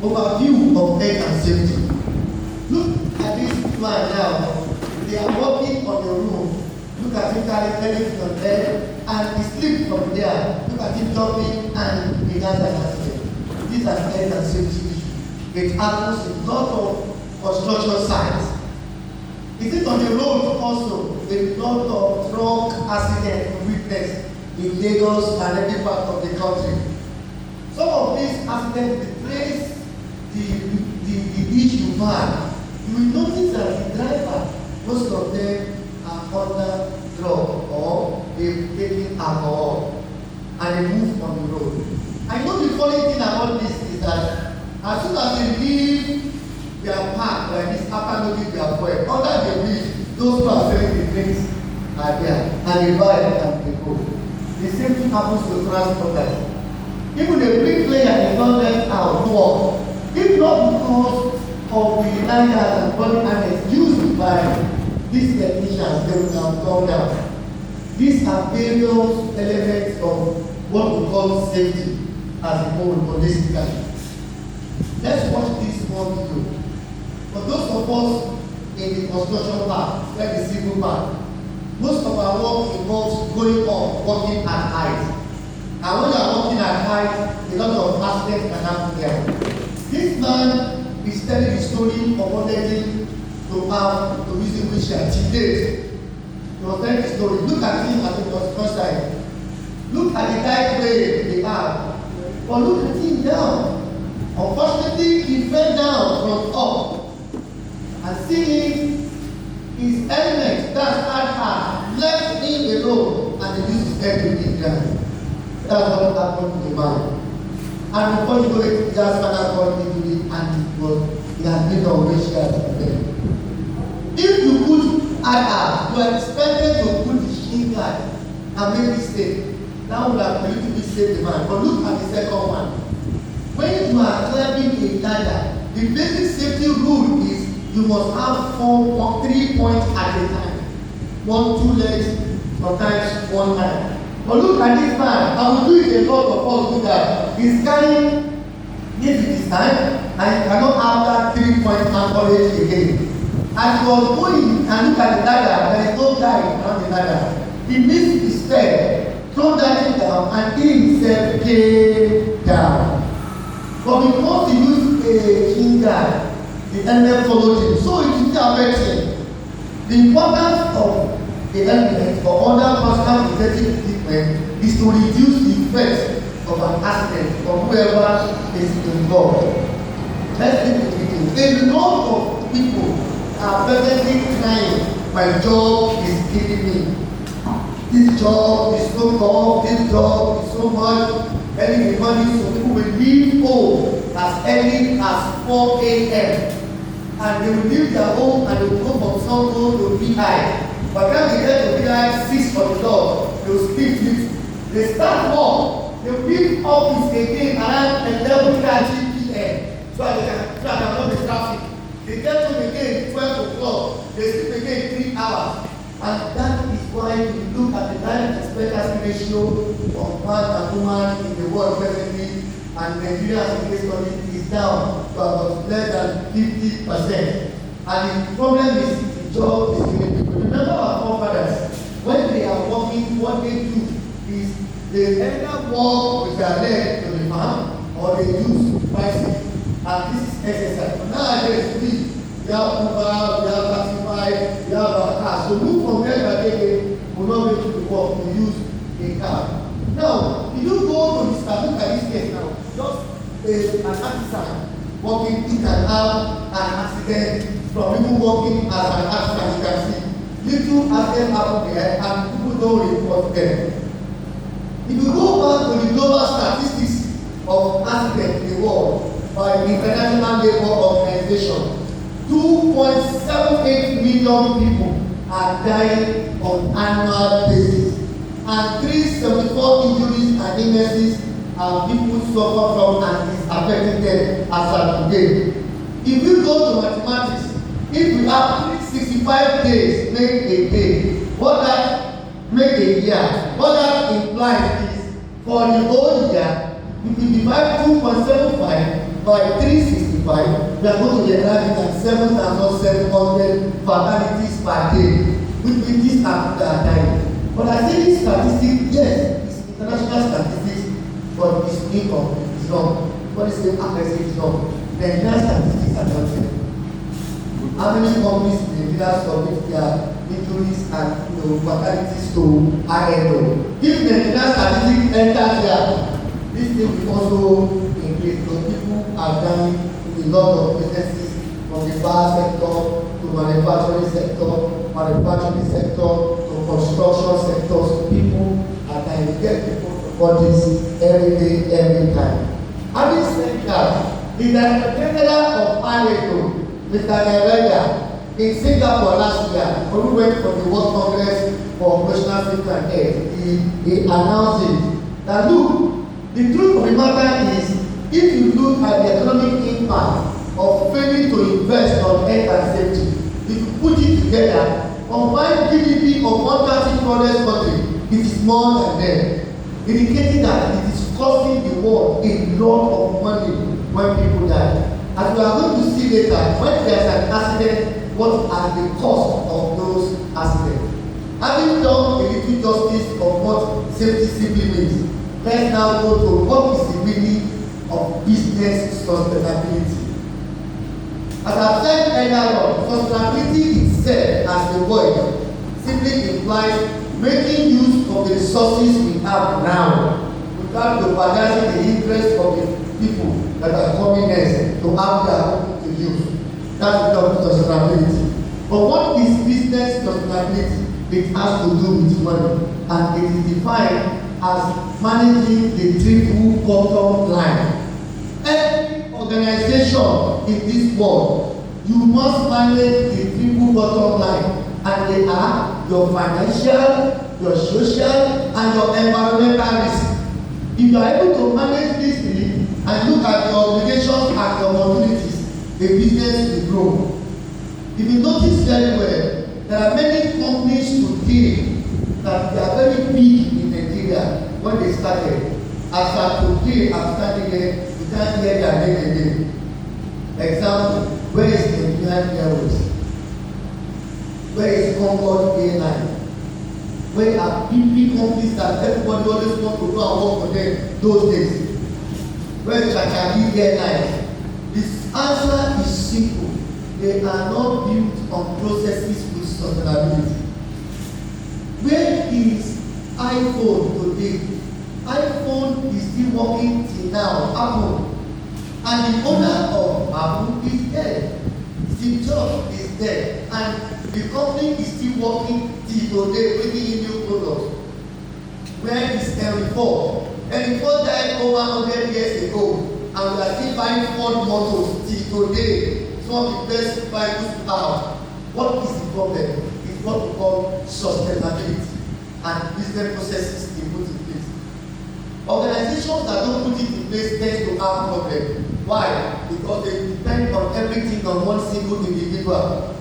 overview of health and safety. Look at this man now. They are walking on the room. Look at him carrying anything on there, and he slipped from there. Look at him jumping, and he has an accident. These are health and safety issues. It happens in a lot of construction sites. Is it on the road also? A lot of truck accidents witnessed in Lagos and every part of the country. Some of these accidents replace the issue man. You will notice that the driver, most of them are under drug or they've taken alcohol and they move on the road. I know the funny thing about this is that as soon as they leave their park like this after loading their fuel, under the bridge, those who are selling the drinks are there and they buy it and they go. The same thing happens to transporters. Even the bricklayer is not left out to work. If not because of the liners and body harness used by these technicians, they would have gone down. These are various elements of what we call safety as a whole holistically. Let's watch this one video. For those of us in the construction part, like the civil part, most of our work involves going up, working at height. And when you are working at height, a lot of accidents can happen there. This man is telling the story of wanting to have to use a wheelchair till date. He was telling the story. Look at him as he was first time. Look at the guy playing the arm. But look at him down. Unfortunately, he fell down from up. And seeing his helmet that had left him alone and he used his head to hit down. That's what happened to the man. And before you know it, he has father called into it and he has been on wheelchair to them. If you put IR, you are expected to put the shin guard and make mistake. That would have been to save the man. But look at the second one. When you are climbing a ladder, the basic safety rule is you must have 3 points at a time. 1, 2 legs, sometimes 1 hand. But look at this man. I will do it a lot of us do that. He's carrying this with his hand and he cannot have that 3 point anchorage again. As he was going and look at the ladder, there is no guy around the ladder. He missed his step, throw that thing down, and he himself came down. But because he used a shin guard, the helmet followed him, so it didn't affect him. The importance of the helmet or other personal protective equipment is to reduce the effects of an accident for whoever is involved. Let's take the video. A lot of people are presently crying, my job is killing me. This job is so tough, this job is so much. Early in the morning, so people will leave home as early as 4 a.m. And they will leave their home and they will go from Sango to VI. By the time they get to VI, 6 for the door, they will speak with. They start work, they will leave office again around 11:30 p.m. So that they cannot be traffic. They get home again 12 o'clock, they sleep again 3 hours. And that is why you look at the life expectancy ratio of man and woman in the world presently, and Nigeria's case study is down to about less than 50%. And the problem is the job is killing people. Remember our forefathers, when they are working, what they do is they either walk with their leg to the farm or they use bicycle. And this is exercise. But nowadays, we have Uber, we have Taxify, we have our car. So look from where you are taking, will not be able to walk, to use a car. Now, if you go to this car, look at this case now, just an artisan walking, it can have an accident from people walking as an artisan, you can see. Little accident happen there and people don't report them. If you go back to the global statistics of accidents in the world by the International Labour Organization, 2.78 million people are dying on annual basis, and 374 injuries and illnesses are people suffer from and is affecting them as of today. If we go to mathematics, if we have 365 days make a day, what that make a year, what that implies is for the whole year If we divide 2.75 by 365, we are going to be arriving at 7,700 fatalities per day. Which these are dying. But I say this statistic, yes, it's international statistics, but it's income, it's wrong. What is the accuracy is wrong. The Nigerian statistics are not there. How many companies in Nigeria submit their injuries and fatalities to ILO? If the Nigerian statistics enter there, this thing will also increase. So people are dying in a lot of businesses, from the bar sector to manufacturing sector to construction sectors. People are dying. We get people for this every day, every time. Having said that, the director of ILO, Mr. Engr, in Singapore last year, when we went for the World Congress for Operational Safety and Health, he announced it. That look, the truth of the matter is, if you look at the economic impact of failing to invest on health and safety, if you put it together, combined GDP of 130 foreign countries, it is more than them, indicating that it is costing the world a lot of money when people die. As we are going to see later, when there is an accident, what are the costs of those accidents? Having done a little justice of what safety simply means, let's now go to what is the meaning of business sustainability. As I said earlier on, sustainability itself as a word simply implies making use of the resources we have now without jeopardizing the interest of the people that are coming next to have their own to use. That's the topic of sustainability. But what is business sustainability? It has to do with money, and it is defined as managing the triple bottom line. Every organization in this world, you must manage the triple bottom line, and they are your financial, your social, and your environmental risk. If you are able to manage these three and look at your obligations and your opportunities, the business will grow. If you notice very well, there are many companies today that they are very big in Nigeria when they started. As of today, I'm standing here, you can't hear their name again. Example, where is the Nigerian Airways? Where is Concord Airline? Where are big companies that everybody always wants to go and work for them those days? Where is Jamiu Airlines? This answer is simple. They are not built on processes with sustainability. Where is iPhone today? iPhone is still working till now, Apple. And the owner of Apple is dead. Steve Jobs is dead. And the company is still working till today, bringing in new products. Where is Engr? Engr died over 100 years ago, and we are still buying Ford motors till today. Some of the best vehicles out. What is the problem? It's what we call sustainability and business processes they put in place. Organizations that don't put it in place tend to have problems. Why? Because they depend on everything on one single individual.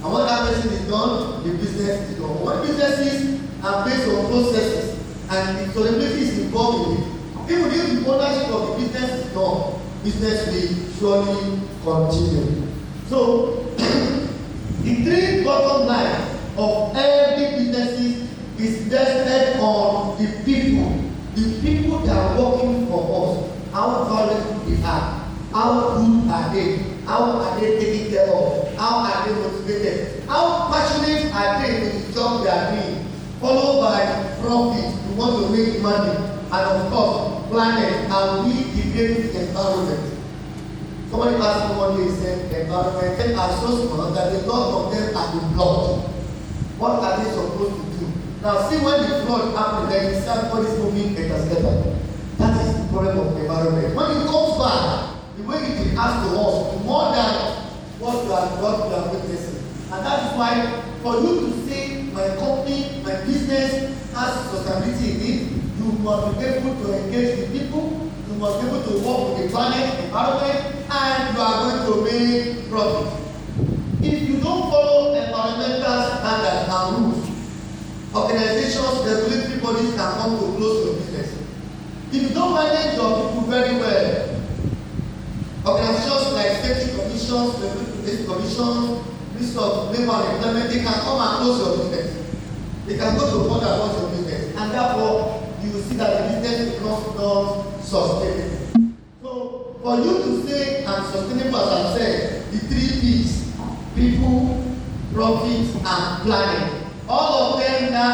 And when that person is done, the business is done. When businesses are based on processes and the sustainability is involved in it, even if the ownership of the business is done, business will surely continue. So, the three bottom lines of every business is vested on the people that are working for us. How valuable they are, how good are they, how are they taken care of, how are they motivated, how passionate are they with the job they are doing, followed by profit, we want to make money, and of course, planet, and we degrade the environment. Somebody asked me one day, he said, the environment are so small that a lot of them are in blood. What are they supposed to do? Now, see when the flood happens, then you see what is moving a cascade. That is the problem of the environment. When it comes back, the way it will ask to us more than what you are witnessing. And that is why, for you to say, my company, my business has sustainability in it, you must be able to engage with people, you must be able to work with the planet, environment, and you are going to make profit. If you don't follow environmental standards and rules, organizations, regulatory bodies can come to close your business. If you don't manage your people very well, organizations like safety commissions, police commissions, list of labor and employment, they can come and close your business. They can go to court and close your business, and therefore you will see that the business becomes not sustainable. So for you to say I'm sustainable, as I said, the 3 P's: people, profit, and planning. All of them now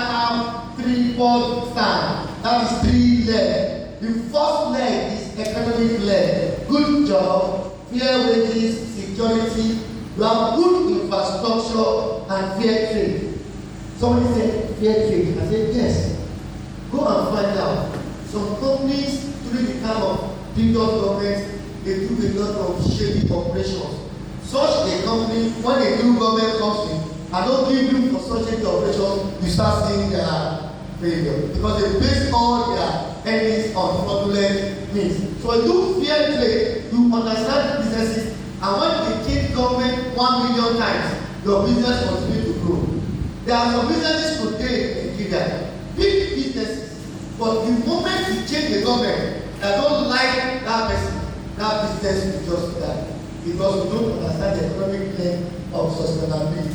have 3-4 stand. That is 3 legs. The first leg is economic leg. Good job, fair wages, security. You have good infrastructure and fair trade. Somebody said fair trade. I said yes. Go and find out. Some companies during the time of previous government, they do a lot of shady operations. Such a company, when a new government comes in, I don't give you for such shady operations, you start seeing their failure, because they base all their earnings on fraudulent means. So you fair trade, you understand businesses, and when they change government 1 million times, your business continues to grow. There are some businesses today in Nigeria, big businesses, but the moment you change the government, they don't like that person, that business will just die, because we don't understand the economic leg of sustainability.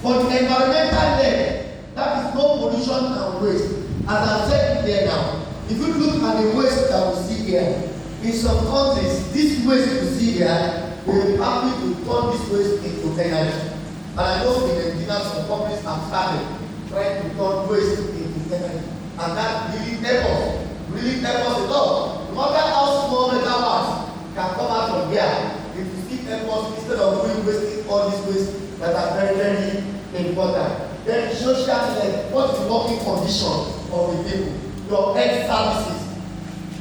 For the environmental leg, that is no pollution and waste. As I said here now, if you look at the waste that we see here, in some countries, this waste you see here, we will be happy to turn this waste into energy. And I know in Nigeria, some companies have started trying to turn waste into energy. And that really help us a lot. No matter how small megawatts can come out from here, if you still help us instead of wasting all this waste that are very, very important. Then social leg, what is the working condition of the people? Your health services.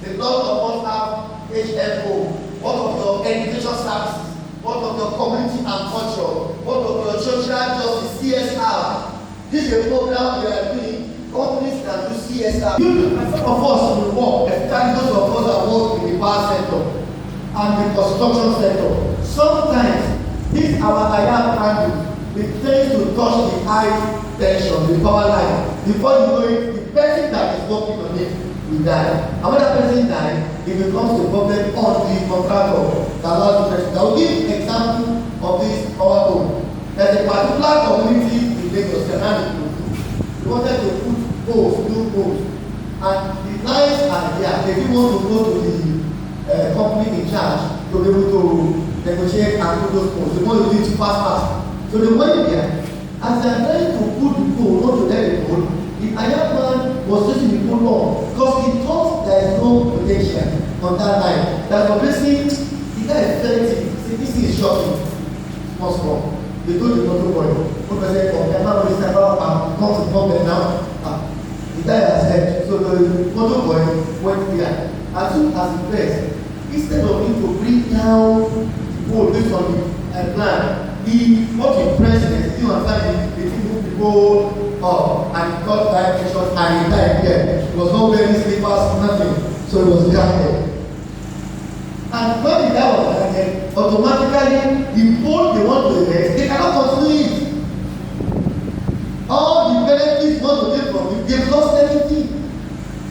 A lot of us have HMO. What of your education services? What of your community and culture? What of your social justice, CSR? This is a program we are doing. Companies can do CSR. Some of us will work, especially those of us that work in the power sector and the construction sector. Sometimes this our higher handle, it tends to touch the high tension, the power line. Before you know it, the person that is working on it will die. And when that person dies, it becomes a problem on the contractor that allows the person. I will give an example of this power pole. There's a particular community in Lagos, they wanted to put poles, new poles. And the lines are there. They didn't want to go to the company in charge to be able to negotiate and put those poles. They want to do it fast. So they went there. As they are trying to put the pole, not to let the pole, the iron man was using the pole on because he thought there is no protection on that line. That obviously, the guy is very sick. See, this is shocking. What's wrong? They told the motor boy, what was it called? Never will step out and come to problem now. The guy has said, so the motor boy went there. As soon as he pressed, instead of him to bring down the pole based on the plan, what he pressed is still understand the thing moved the pole up and he got dimensions and he died there. It was not wearing slippers, nothing. So it was grounded. And when the guy was grounded, automatically the pole they want to erect, they cannot continue it. All the benefits want to take from it, they've lost everything.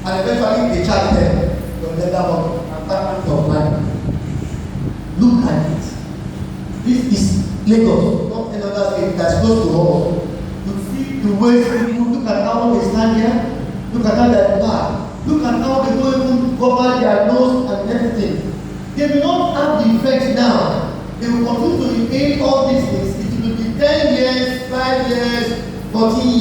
And eventually they charge them from the level and that of money. Look at it. This is Lagos, not another state that's close to us. You see the way people look at how they stand here, look at how they park, look at how they don't even cover their nose and everything. They will not have the effect now. They will continue to retain all these things. It will be 10 years, 5 years, 14 years.